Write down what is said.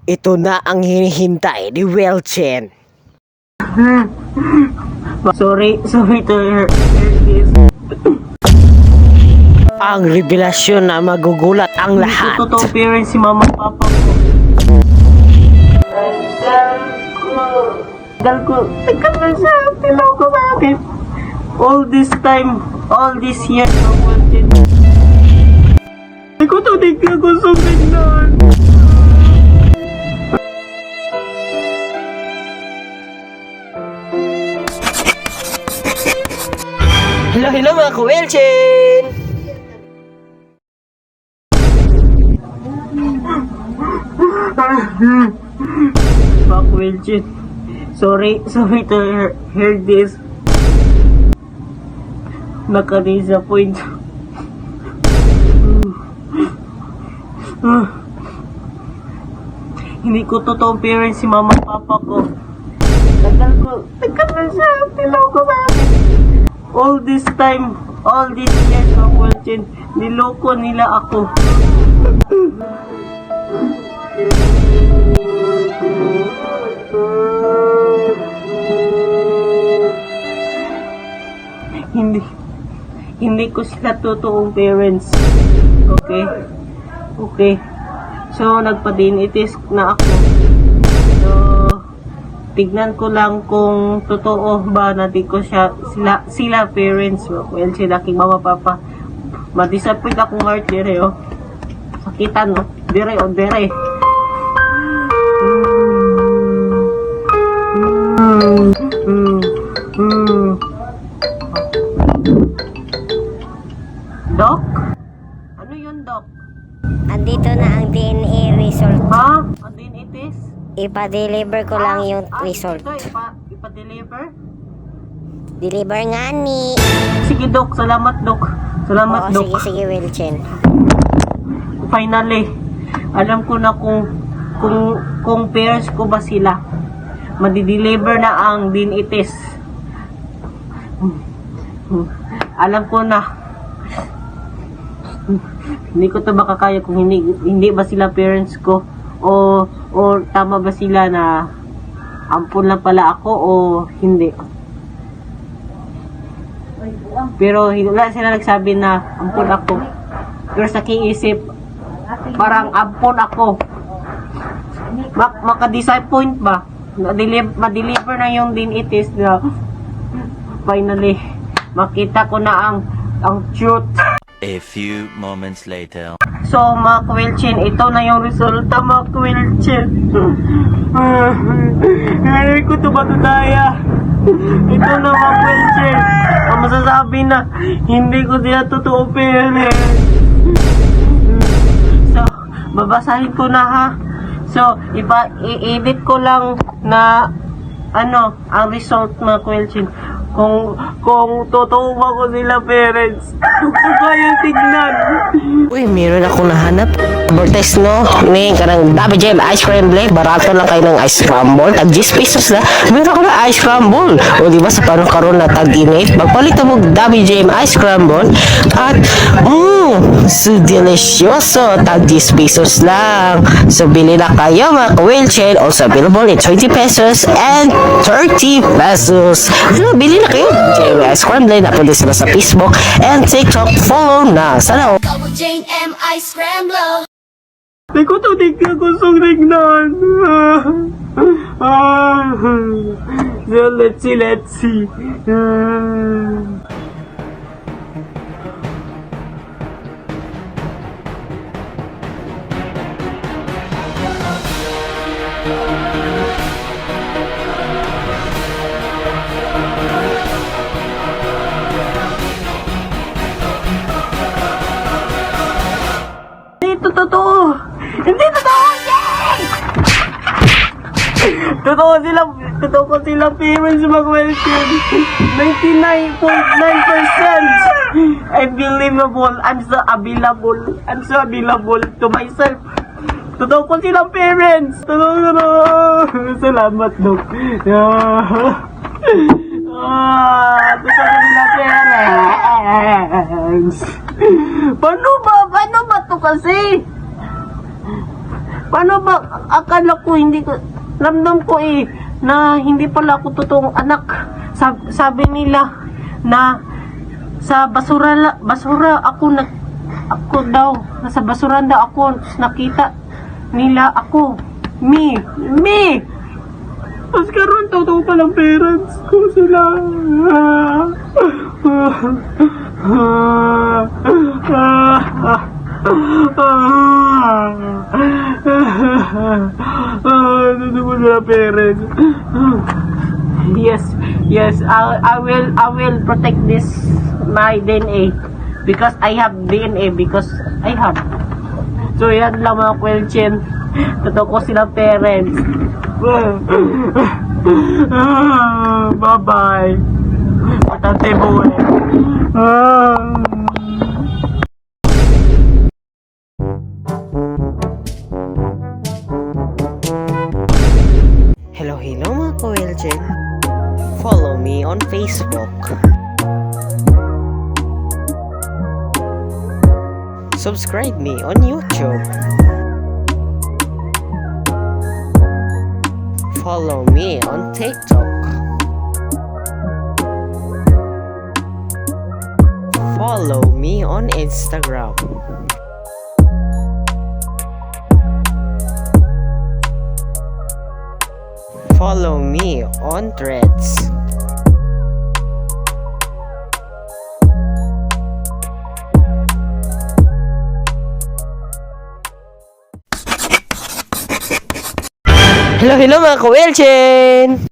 Ito na ang hinihintay ni Welchen. Sorry to hear this. Ang revelasyon na magugulat ang lahat. Totoo parents si mama at papa ko. Tagal na siya. Tilaw ko bakit. All this time, all this year, I wanted. Hindi ko to di ka gusto tignan. Hello mga ka-Welchen! Fuck Wilchin. Sorry to hear this. Naka-disappoint. Hindi ko totoong parents si mama at papa ko. Tagal na siya. Tilaw ko bakit. All this time, all these years of Wilchin, niloko nila ako. Hindi ko sila totoong parents. Okay. So, nagpa-DNA test na ako. So, tignan ko lang kung totoo ba na di ko sila parents. Well, sila aking mama, papa. Ma-disappoint akong heart dire, oh. Sakitan, oh. Dire. Doc? Ano yun, Doc? Andito na ang DNA result. Ha? Ang DNA test? Ipa-deliver ko lang yung result. Ito, ipa-deliver? Deliver nga ni. Sige, Doc. Salamat, Doc. Salamat, Oo, Doc. sige, Wilchen. Finally, alam ko na kung parents ko ba sila. Madi-deliver na ang DNA test. Alam ko na. Hindi ko to makakaya kung hindi ba sila parents ko o tama ba sila na ampun lang pala ako o hindi. Pero wala sila nagsabi na ampun ako. Pero sa aking isip, parang ampun ako. Maka-disappoint ba? Ma-deliver na yung DNA test na finally makita ko na ang truth. A few moments later. So, mga Kwilchin, ito na yung resulta, mga Kwilchin. Hindi ko ito matutaya. Ito na, mga Kwilchin. Ang masasabi na, hindi ko sila totoo parents. So, babasahin ko na, ha. So, i-edit ko lang na, ang result, mga Kwilchin. Kung totoo ba ko sila parents, kung kaya tignan. Uy, meron akong nahanap. Advertise, no? Ni karang Dabi Jam Ice Scramble. Barato lang kayo ng ice scramble. Tag 10 pesos na. Meron ko na ice scramble. O diba sa panong na tag-init. Magpalit mo Dabi Jam Ice Scramble. At, so delicioso. Tag 10 pesos lang. So, bili na kayo mga ka-Welchen. Also available in 20 pesos and 30 pesos. Ano, bili na kayo. Jam Ice Scramble. Napunta sila sa Facebook and TikTok. Follow na. Sana. Double Jane M. Ice Scrambler. Hindi ko ito di ka gustong tignan. So, let's see. Hindi totoo! Yay! Totoo sila parents mga Welchin. 99.9%. Unbelievable. I'm so available to myself. Totoo ko silang parents. Salamat, Doc. Totoo silang parents. Paano ba to kasi? Paano ba? Akala ko hindi ko, ramdam ko na hindi pala ako totoong anak. Sabi nila na sa basura ako daw, nasa basura daw ako, nakita nila ako. Me! Tapos karoon, totoo palang parents ko sila. Totoo mo sila parents. Yes, I will protect this, my DNA. Because I have DNA, because I have. So yan lang mga kwelchen. Totoo ko sila parents. Bye-bye. Patante buhay. Hello mga ka-Welchen. Follow me on Facebook. Subscribe me on YouTube. Follow me on TikTok. Follow me on Instagram. Follow me on Threads. Hello mga ka-Welchen!